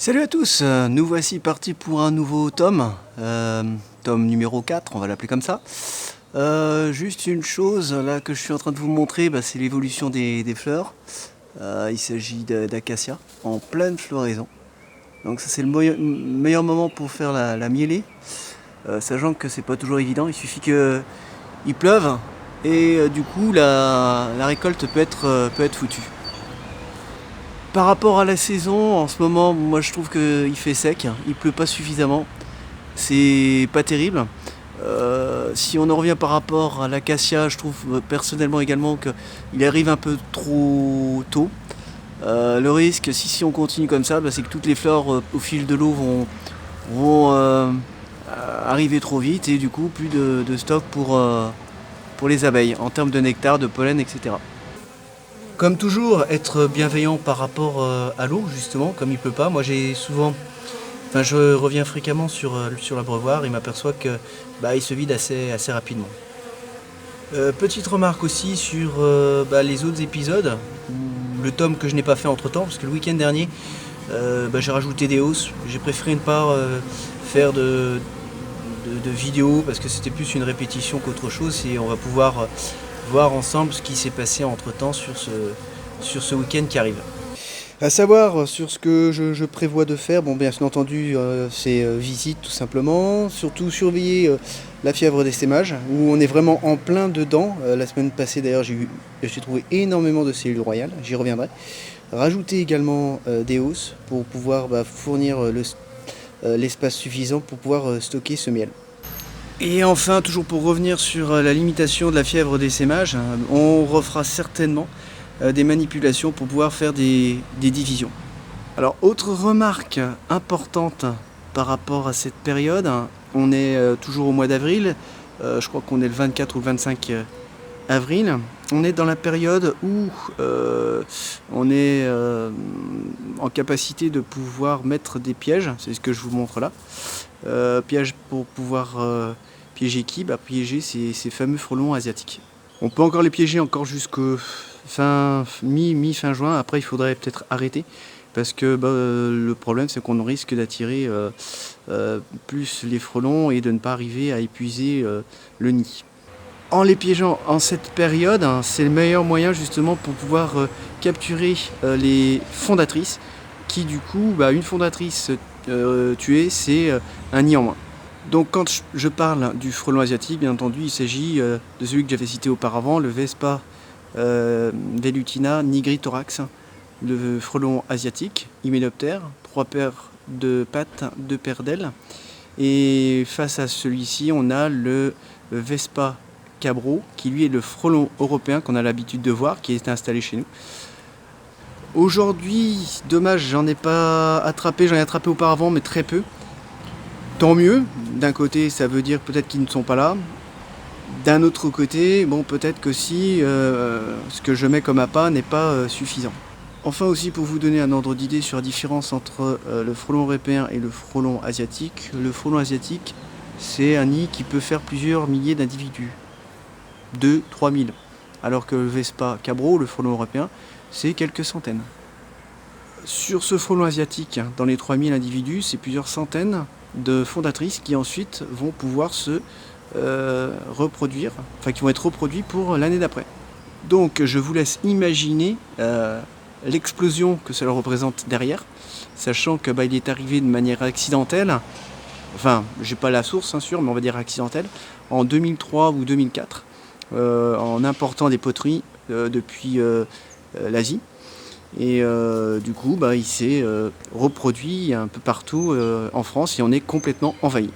Salut à tous, nous voici partis pour un nouveau tome, tome numéro 4, on va l'appeler comme ça. Juste une chose là que je suis en train de vous montrer, c'est l'évolution des fleurs. Il s'agit d'acacia en pleine floraison. Donc ça c'est le meilleur moment pour faire la mielée, sachant que c'est pas toujours évident, il suffit qu'il pleuve et du coup la récolte peut être foutue. Par rapport à la saison, en ce moment, moi je trouve qu'il fait sec, il pleut pas suffisamment, c'est pas terrible. Si on en revient par rapport à l'acacia, je trouve personnellement également qu'il arrive un peu trop tôt. Le risque, si on continue comme ça, c'est que toutes les fleurs au fil de l'eau vont arriver trop vite et du coup plus de stock pour les abeilles en termes de nectar, de pollen, etc. Comme toujours, être bienveillant par rapport à l'eau, justement, comme il pleut pas. Moi, je reviens fréquemment sur l'abreuvoir et m'aperçois que il se vide assez rapidement. Petite remarque aussi sur les autres épisodes, le tome que je n'ai pas fait entre temps, parce que le week-end dernier, j'ai rajouté des hausses. J'ai préféré ne pas faire de vidéos parce que c'était plus une répétition qu'autre chose et on va pouvoir voir ensemble ce qui s'est passé entre temps sur ce week-end qui arrive. À savoir sur ce que je prévois de faire, bien entendu c'est visite tout simplement, surtout surveiller la fièvre d'essaimage où on est vraiment en plein dedans. La semaine passée d'ailleurs j'ai trouvé énormément de cellules royales, j'y reviendrai. Rajouter également des hausses pour pouvoir fournir l'espace suffisant pour pouvoir stocker ce miel. Et enfin, toujours pour revenir sur la limitation de la fièvre d'essaimage, on refera certainement des manipulations pour pouvoir faire des divisions. Alors, autre remarque importante par rapport à cette période, on est toujours au mois d'avril, je crois qu'on est le 24 ou le 25 avril. On est dans la période où on est en capacité de pouvoir mettre des pièges, c'est ce que je vous montre là. Pièges pour pouvoir piéger qui ? Piéger ces fameux frelons asiatiques. On peut encore les piéger encore jusqu'au fin juin, après il faudrait peut-être arrêter parce que le problème c'est qu'on risque d'attirer plus les frelons et de ne pas arriver à épuiser le nid. En les piégeant en cette période, c'est le meilleur moyen justement pour pouvoir capturer les fondatrices qui du coup, une fondatrice tuée, c'est un nid en moins. Donc quand je parle du frelon asiatique, bien entendu, il s'agit de celui que j'avais cité auparavant, le Vespa velutina nigritorax, le frelon asiatique, hyménoptère, 3 paires de pattes, 2 paires d'ailes. Et face à celui-ci, on a le Vespa cabro, qui lui est le frelon européen qu'on a l'habitude de voir, qui est installé chez nous. Aujourd'hui, dommage, j'en ai attrapé auparavant, mais très peu. Tant mieux, d'un côté ça veut dire peut-être qu'ils ne sont pas là. D'un autre côté, peut-être que si ce que je mets comme appât n'est pas suffisant. Enfin aussi pour vous donner un ordre d'idée sur la différence entre le frelon européen et le frelon asiatique. Le frelon asiatique, c'est un nid qui peut faire plusieurs milliers d'individus. 2-3 000. Alors que le Vespa cabro, le frelon européen, c'est quelques centaines. Sur ce frelon asiatique, dans les 3000 individus, c'est plusieurs centaines de fondatrices qui ensuite vont pouvoir se reproduire, qui vont être reproduits pour l'année d'après. Donc je vous laisse imaginer l'explosion que cela représente derrière, sachant que il est arrivé de manière accidentelle, j'ai pas la source sûr, mais on va dire accidentelle, en 2003 ou 2004, en important des poteries depuis l'Asie. Et du coup, il s'est reproduit un peu partout en France et on est complètement envahi.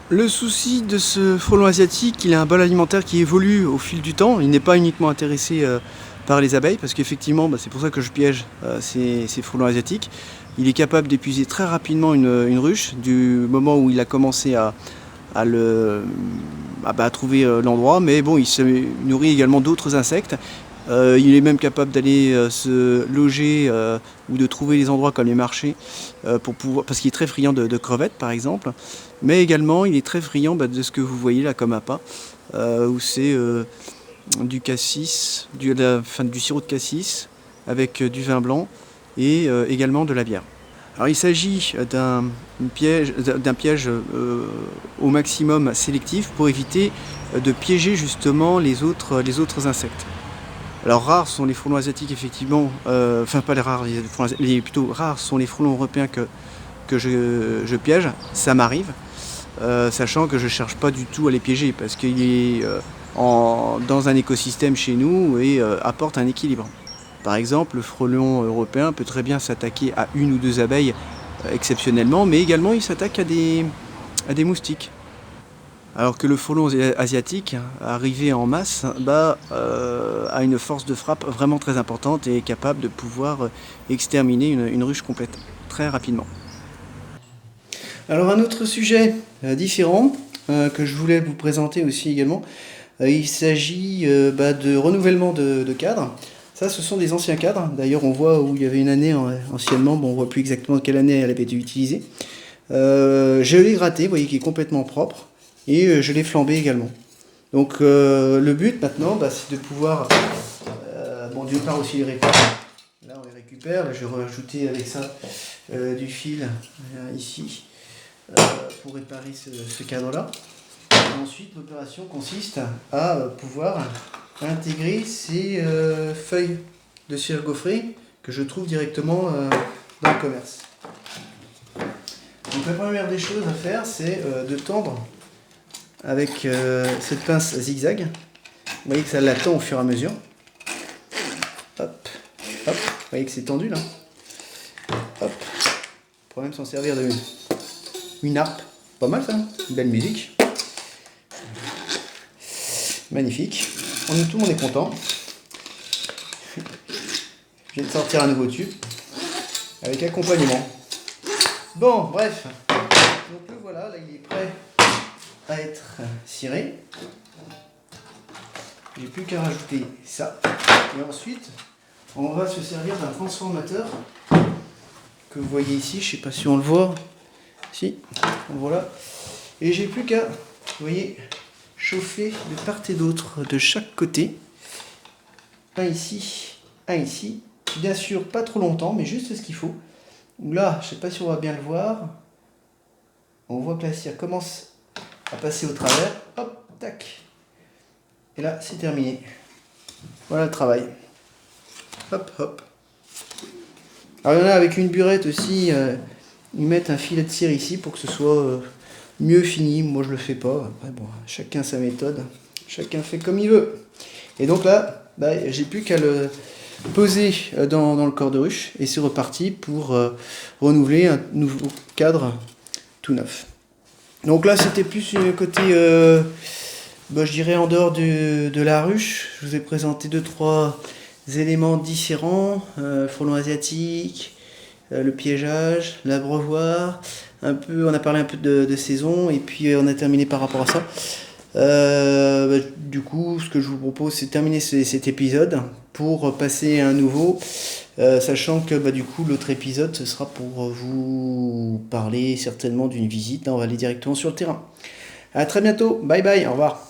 Le souci de ce frelon asiatique, il a un bol alimentaire qui évolue au fil du temps. Il n'est pas uniquement intéressé par les abeilles, parce qu'effectivement, c'est pour ça que je piège ces frelons asiatiques. Il est capable d'épuiser très rapidement une ruche, du moment où il a commencé à trouver l'endroit, mais il se nourrit également d'autres insectes. Il est même capable d'aller se loger ou de trouver des endroits comme les marchés parce qu'il est très friand de crevettes par exemple, mais également il est très friand de ce que vous voyez là comme appât, où c'est du cassis, du sirop de cassis avec du vin blanc et également de la bière. Alors il s'agit d'un piège, au maximum sélectif pour éviter de piéger justement les autres insectes. Alors rares sont les frelons asiatiques effectivement, enfin pas les rares, plutôt rares sont les frelons européens que je piège, ça m'arrive, sachant que je cherche pas du tout à les piéger parce qu'il est dans un écosystème chez nous et apporte un équilibre. Par exemple, le frelon européen peut très bien s'attaquer à une ou deux abeilles exceptionnellement, mais également il s'attaque à des moustiques. Alors que le frelon asiatique, arrivé en masse, a une force de frappe vraiment très importante et est capable de pouvoir exterminer une ruche complète très rapidement. Alors un autre sujet différent que je voulais vous présenter aussi également, il s'agit de renouvellement de cadres. Ça, ce sont des anciens cadres. D'ailleurs, on voit où il y avait une année anciennement. Bon, on voit plus exactement quelle année elle avait été utilisée. Je l'ai gratté, vous voyez qu'il est complètement propre. Et je l'ai flambé également. Donc le but maintenant, c'est de pouvoir, d'une part aussi les récupérer. Là, on les récupère. Là, je vais rajouter avec ça du fil ici pour réparer ce cadre-là. Ensuite, l'opération consiste à pouvoir intégrer ces feuilles de cire gaufrée que je trouve directement dans le commerce. Donc la première des choses à faire, c'est de tendre avec cette pince zigzag. Vous voyez que ça l'attend au fur et à mesure. Hop, hop, vous voyez que c'est tendu là. Hop, on pourrait même s'en servir d'une harpe. Pas mal ça, une belle musique. Magnifique. Tout le monde est content. Je viens de sortir un nouveau tube avec accompagnement. Bon, bref. Donc le voilà, là il est prêt à être ciré. J'ai plus qu'à rajouter ça. Et ensuite, on va se servir d'un transformateur que vous voyez ici. Je sais pas si on le voit. Si, voilà. Et j'ai plus qu'à, vous voyez, chauffer de part et d'autre, de chaque côté. Un ici, un ici. Bien sûr, pas trop longtemps, mais juste ce qu'il faut. Là, je ne sais pas si on va bien le voir. On voit que la cire commence à passer au travers. Hop, tac. Et là, c'est terminé. Voilà le travail. Hop, hop. Alors, il y en a avec une burette aussi. Ils mettent un filet de cire ici pour que ce soit mieux fini. Moi, je le fais pas. Après, bon, chacun sa méthode. Chacun fait comme il veut. Et donc là, j'ai plus qu'à le poser dans le corps de ruche. Et c'est reparti pour renouveler un nouveau cadre tout neuf. Donc là, c'était plus côté, je dirais en dehors de la ruche. Je vous ai présenté 2-3 éléments différents. Frelon asiatique, le piégeage, l'abreuvoir. On a parlé un peu de saison et puis on a terminé par rapport à ça. Du coup, ce que je vous propose, c'est de terminer cet épisode pour passer à un nouveau, sachant que du coup, l'autre épisode, ce sera pour vous parler certainement d'une visite. Là, on va aller directement sur le terrain. À très bientôt. Bye bye. Au revoir.